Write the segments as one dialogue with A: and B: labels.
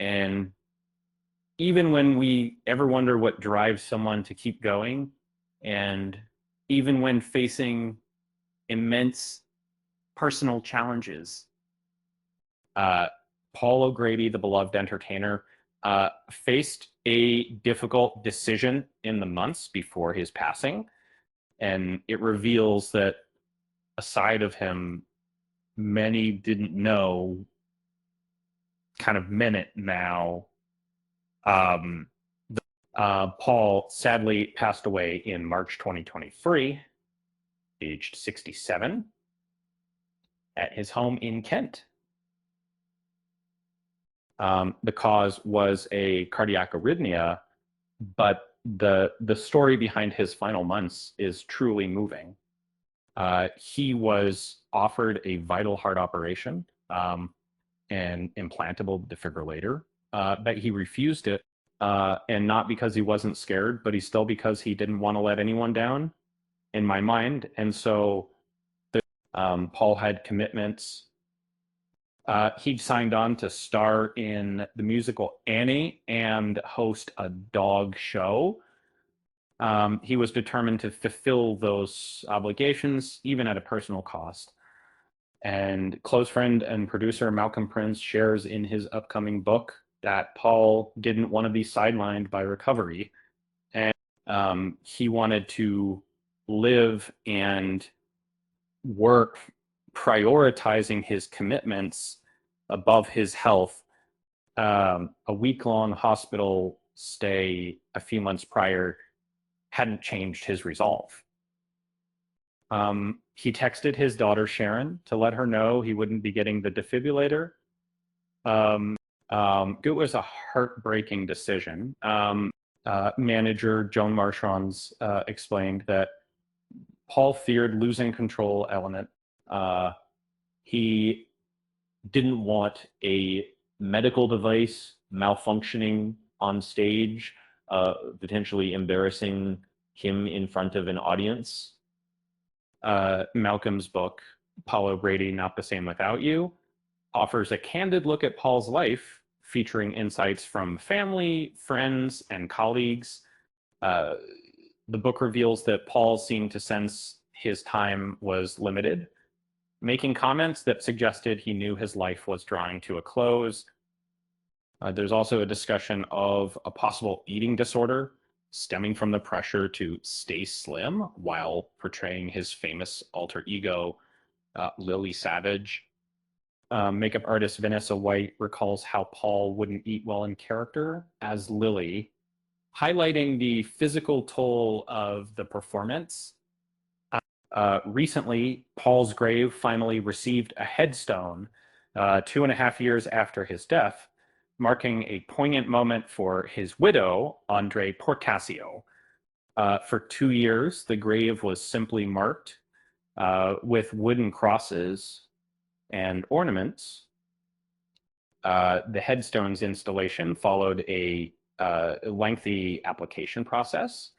A: And even when we ever wonder what drives someone to keep going, and even when facing immense personal challenges, uh, Paul O'Grady, the beloved entertainer, faced a difficult decision in the months before his passing. And it reveals that a side of him many didn't know kind of minute now. Um, Paul sadly passed away in March 2023, aged 67, at his home in Kent. The cause was a cardiac arrhythmia, but the story behind his final months is truly moving. He was offered a vital heart operation, and implantable defibrillator, but he refused it, and not because he wasn't scared, but still because he didn't want to let anyone down, in my mind. And so Paul had commitments. He signed on to star in the musical Annie and host a dog show. He was determined to fulfill those obligations, even at a personal cost. And close friend and producer Malcolm Prince shares in his upcoming book that Paul didn't want to be sidelined by recovery. And he wanted to live and work prioritizing his commitments above his health. A week-long hospital stay a few months prior hadn't changed his resolve. He texted his daughter Sharon to let her know he wouldn't be getting the defibrillator. It was a heartbreaking decision. Manager Joan Marchands explained that Paul feared losing control element. He didn't want a medical device malfunctioning on stage, potentially embarrassing him in front of an audience. Malcolm's book, Paul O'Grady, Not the Same Without You, offers a candid look at Paul's life, featuring insights from family, friends, and colleagues. The book reveals that Paul seemed to sense his time was limited, making comments that suggested he knew his life was drawing to a close. There's also a discussion of a possible eating disorder stemming from the pressure to stay slim while portraying his famous alter ego, Lily Savage. Makeup artist Vanessa White recalls how Paul wouldn't eat well in character as Lily, highlighting the physical toll of the performance. Recently, Paul's grave finally received a headstone 2.5 years after his death, marking a poignant moment for his widow, Andre Porcasio. For 2 years, the grave was simply marked with wooden crosses and ornaments. The headstone's installation followed a lengthy application process.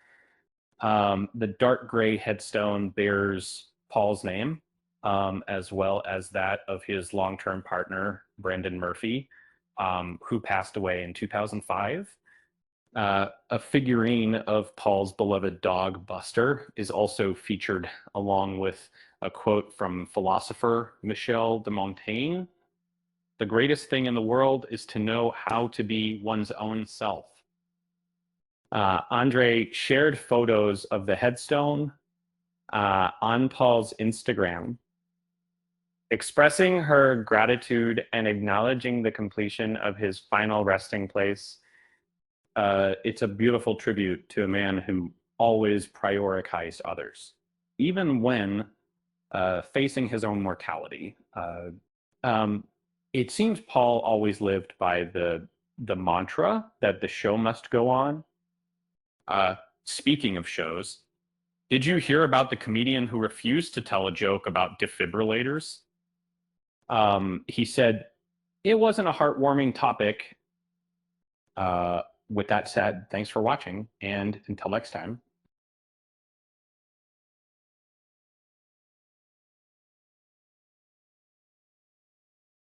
A: The dark gray headstone bears Paul's name, as well as that of his long-term partner, Brandon Murphy, who passed away in 2005. A figurine of Paul's beloved dog, Buster, is also featured, along with a quote from philosopher Michel de Montaigne: "The greatest thing in the world is to know how to be one's own self." Andre shared photos of the headstone on Paul's Instagram, expressing her gratitude and acknowledging the completion of his final resting place. It's a beautiful tribute to a man who always prioritized others, even when facing his own mortality. It seems Paul always lived by the mantra that the show must go on. Speaking of shows, did you hear about the comedian who refused to tell a joke about defibrillators? He said, "It wasn't a heartwarming topic." With that said, thanks for watching, and until next time.